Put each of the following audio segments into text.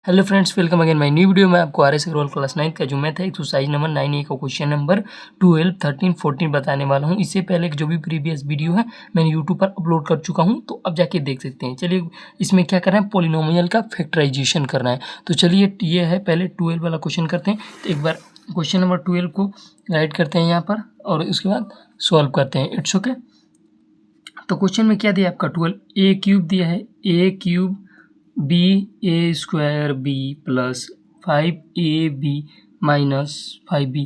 Hello friends, welcome again my new video में। आपको RS. Agarwal class 9 का जो मैथ है एक्सरसाइज नंबर 9A का क्वेश्चन नंबर 12, 13, 14 बताने वाला हूं। इससे पहले जो भी प्रीवियस वीडियो है मैंने यूट्यूब पर अपलोड कर चुका हूं, तो अब जाके देख सकते हैं। चलिए, इसमें क्या करना है, पॉलिनोमियल का फैक्टराइजेशन करना है। तो चलिए, ये है पहले 12 वाला क्वेश्चन करते हैं। तो एक बार क्वेश्चन नंबर 12 को राइट करते हैं यहाँ पर और उसके बाद सॉल्व करते हैं। It's okay. तो क्वेश्चन में क्या दिया आपका 12, ए क्यूब दिया है, a cube b a square b plus 5ab minus 5b।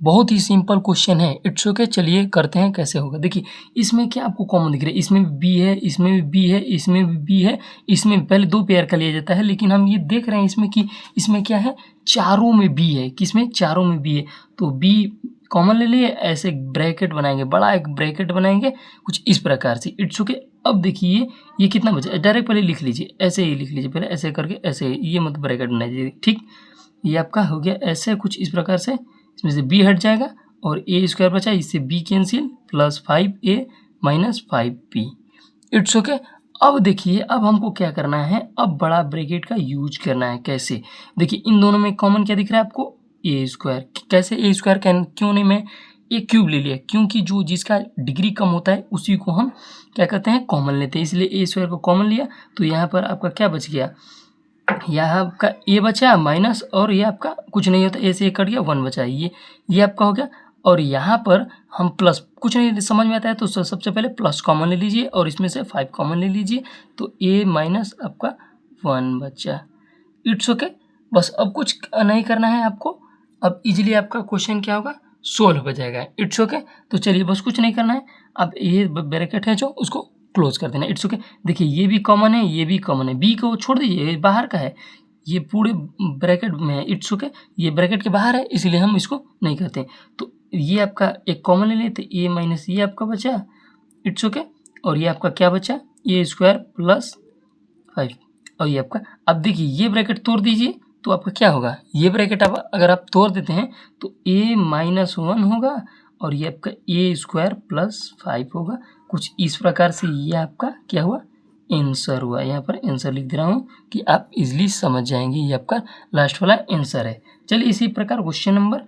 बहुत ही सिंपल क्वेश्चन है। It's okay. चलिए करते हैं कैसे होगा। देखिए, इसमें क्या आपको कॉमन दिख रहा है, इसमें भी बी है, इसमें भी बी है, इसमें भी बी है, इसमें पहले दो पेयर का लिया जाता है, लेकिन हम ये देख रहे हैं इसमें कि इसमें क्या है, चारों में बी है। किसमें? चारों में बी है। तो बी कॉमन ले लिए, ऐसे ब्रैकेट बनाएंगे, बड़ा एक ब्रैकेट बनाएंगे कुछ इस प्रकार से। It's okay. अब देखिए ये कितना बचा, डायरेक्ट पहले लिख लीजिए, ऐसे ही लिख लीजिए, पहले ऐसे करके ऐसे ये मत ब्रैकेट बनाइए। ठीक, ये आपका हो गया ऐसे कुछ इस प्रकार से। इसमें से बी हट जाएगा और ए स्क्वायर बचा, इससे b cancel, plus 5a minus 5b। It's okay. अब देखिए, अब हमको क्या करना है, अब बड़ा ब्रैकेट का यूज करना है। कैसे? देखिए, इन दोनों में कॉमन क्या दिख रहा है आपको, ए स्क्वायर। कैसे ए स्क्वायर? क्यों नहीं, मैं ए क्यूब ले लिया, क्योंकि जो जिसका डिग्री कम होता है उसी को हम क्या कहते हैं, कॉमन लेते हैं, इसलिए ए स्क्वायर को कॉमन लिया। तो यहाँ पर आपका क्या बच गया, यहाँ आपका ए बचा माइनस, और ये आपका कुछ नहीं होता, ए से कट गया, 1 बचा, ये आपका हो गया। और यहाँ पर हम प्लस, कुछ नहीं समझ में आता है तो सबसे पहले प्लस कॉमन ले लीजिए और इसमें से 5 कॉमन ले लीजिए, तो ए माइनस आपका 1 बचा। It's okay. बस अब कुछ नहीं करना है आपको। अब इजीली आपका क्वेश्चन क्या होगा, सोल्व हो जाएगा। It's okay. तो चलिए, बस कुछ नहीं करना है। अब ये ब्रैकेट है जो, उसको क्लोज कर देना। It's okay. देखिए, ये भी कॉमन है, ये भी कॉमन है, बी को छोड़ दीजिए, ये बाहर का है, ये पूरे ब्रैकेट में है। It's okay. ये ब्रैकेट के बाहर है, इसलिए हम इसको नहीं करते। तो ये आपका एक कॉमन ले लेते, ए माइनस ये आपका बचा। It's okay. और ये आपका क्या बचा, ए स्क्वायर प्लस 5, और ये आपका। अब देखिए, ये ब्रैकेट तोड़ दीजिए तो आपका क्या होगा, ये ब्रैकेट आप अगर आप तोड़ देते हैं तो a माइनस 1 होगा और ये आपका ए स्क्वायर प्लस 5 होगा। कुछ इस प्रकार से ये आपका क्या हुआ, आंसर हुआ। यहाँ पर आंसर लिख दे रहा हूँ कि आप इजीली समझ जाएंगे, ये आपका लास्ट वाला आंसर है। चलिए, इसी प्रकार क्वेश्चन नंबर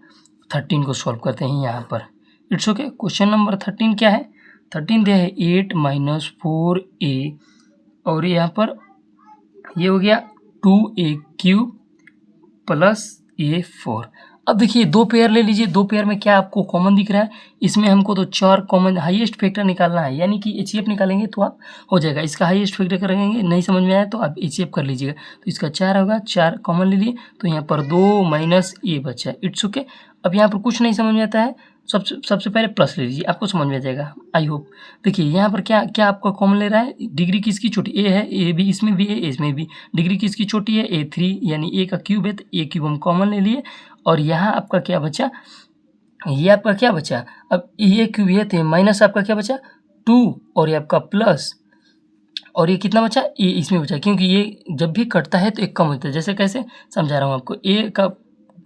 13 को सॉल्व करते हैं यहाँ पर। It's okay. क्वेश्चन नंबर 13 क्या है, 13 दिया है 8 माइनस 4a, और यहाँ पर ये हो गया 2a क्यूब प्लस a4। अब देखिए, दो पेयर ले लीजिए, दो पेयर में क्या आपको कॉमन दिख रहा है, इसमें हमको तो चार कॉमन हाईएस्ट फैक्टर निकालना है, यानी कि एचसीएफ निकालेंगे तो आप हो जाएगा। इसका हाईएस्ट फैक्टर करेंगे, नहीं समझ में आया तो आप एचसीएफ कर लीजिएगा। तो इसका 4 होगा, 4 कॉमन ले लिए, तो यहाँ पर 2 माइनस ए बचा। It's okay. अब यहाँ पर कुछ नहीं समझ में आता है, सबसे पहले प्लस ले लीजिए, आपको समझ में आ जाएगा, आई होप। देखिए, यहाँ पर क्या क्या आपका कॉमन ले रहा है, डिग्री किसकी छोटी, ए है, ए भी इसमें भी है, इसमें भी। डिग्री किसकी छोटी है, a3, यानी ए का क्यूब है, तो ए क्यूब हम कॉमन ले लिए। और यहाँ आपका क्या बचा, ये आपका क्या बचा, अब ये क्यूब ये थे, माइनस आपका क्या बचा 2, और ये आपका प्लस, और ये कितना बचा, ए इसमें बचा, क्योंकि ये जब भी कटता है तो एक कम होता है। जैसे कैसे समझा रहा हूँ आपको, ए का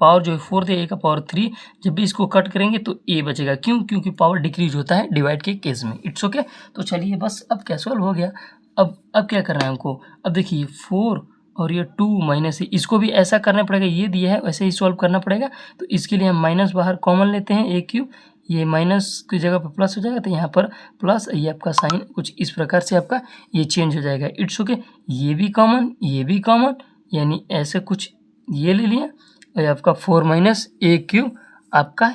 पावर जो है 4 थे, ए का पावर 3, जब भी इसको कट करेंगे तो ए बचेगा। क्यों? क्योंकि पावर डिक्रीज होता है डिवाइड के केस में। It's okay. तो चलिए, बस अब क्या सॉल्व हो गया। अब क्या करना है हमको, अब देखिए 4 और ये 2 माइनस, इसको भी ऐसा करना पड़ेगा, ये दिया है वैसे ही सॉल्व करना पड़ेगा। तो इसके लिए हम माइनस बाहर कॉमन लेते हैं, ए क्यूब, ये माइनस की जगह पर प्लस हो जाएगा, तो यहाँ पर प्लस, ये आपका साइन कुछ इस प्रकार से आपका ये चेंज हो जाएगा। It's okay. ये भी कॉमन, ये भी कॉमन, यानी ऐसे कुछ ये ले लिया, और आपका 4 माइनस ए क्यूब आपका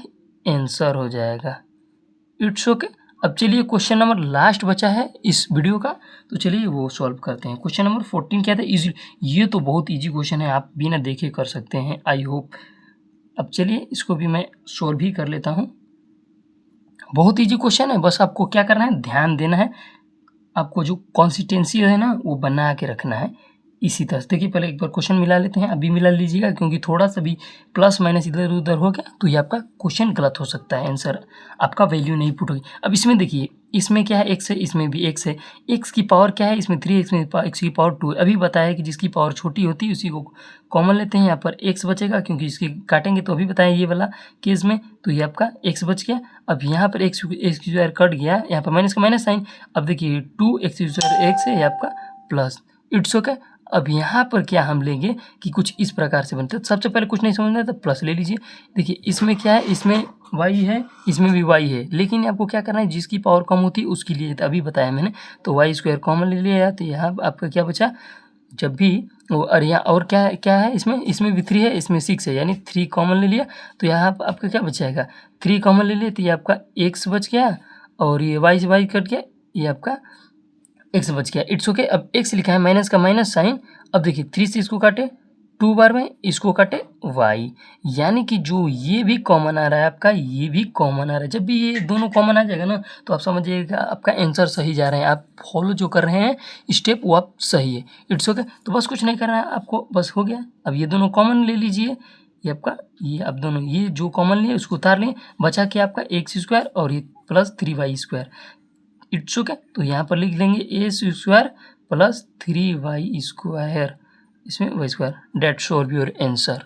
आंसर हो जाएगा। It's okay. अब चलिए, क्वेश्चन नंबर लास्ट बचा है इस वीडियो का, तो चलिए वो सॉल्व करते हैं। क्वेश्चन नंबर 14 क्या था, इजी, ये तो बहुत इजी क्वेश्चन है, आप बिना देखे कर सकते हैं, आई होप। अब चलिए, इसको भी मैं सॉल्व ही कर लेता हूँ। बहुत इजी क्वेश्चन है, बस आपको क्या करना है, ध्यान देना है, आपको जो कंसिस्टेंसी है ना वो बना के रखना है। इसी तरह से देखिए, पहले एक बार क्वेश्चन मिला लेते हैं, अभी मिला लीजिएगा, क्योंकि थोड़ा सा भी प्लस माइनस इधर उधर हो गया तो ये आपका क्वेश्चन गलत हो सकता है, आंसर आपका वैल्यू नहीं पुट होगी। अब इसमें देखिए, इसमें क्या है, एक्स है, इसमें भी एक्स है, एक्स की पावर क्या है, इसमें 3x में एक्स की पावर 2 है। अभी बताया कि जिसकी पावर छोटी होती है उसी को कॉमन लेते हैं, यहाँ पर एक्स बचेगा, क्योंकि इसके काटेंगे तो अभी बताया ये वाला केस में, तो ये आपका एक्स बच गया। अब यहाँ पर एक्स स्क्वायर कट गया, यहाँ पर माइनस का माइनस साइन। अब देखिए 2x स्क्वायर एक्स है, ये आपका प्लस। It's okay. अब यहाँ पर क्या हम लेंगे कि कुछ इस प्रकार से बनता है। सबसे पहले कुछ नहीं समझना है तो प्लस ले लीजिए। देखिए इसमें क्या है, इसमें y है, इसमें भी y है, लेकिन आपको क्या करना है, जिसकी पावर कम होती है उसके लिए अभी बताया मैंने। तो वाई स्क्वायर कॉमन ले लिया, तो यहाँ आपका क्या बचा, जब भी वो, और यहाँ और क्या क्या है, इसमें भी 3 है, इसमें 6 है, यानी 3 कॉमन ले लिया। तो यहाँ आपका क्या बचाएगा, 3 कॉमन ले लिया, तो ये आपका x बच गया, और ये y से y कट गया, ये आपका x बच गया। It's okay. अब x लिखा है, माइनस का माइनस साइन। अब देखिए 3 से इसको काटे 2 बार में, इसको काटे y, यानी कि जो ये भी कॉमन आ रहा है आपका, ये भी कॉमन आ रहा है। जब भी ये दोनों कॉमन आ जाएगा ना, तो आप समझिएगा आपका आंसर सही जा रहे हैं, आप फॉलो जो कर रहे हैं स्टेप वो आप सही है। It's okay. तो बस कुछ नहीं करना है आपको, बस हो गया। अब ये दोनों कॉमन ले लीजिए, ये आपका, ये आप दोनों ये जो कॉमन लिए उसको उतार लें, बचा क्या आपका x स्क्वायर और ये plus 3y square. It's okay. तो यहाँ पर लिख लेंगे ए स्क्वायर प्लस 3y स्क्वायर, इसमें y स्क्वायर। डेट शोर बी योर आंसर।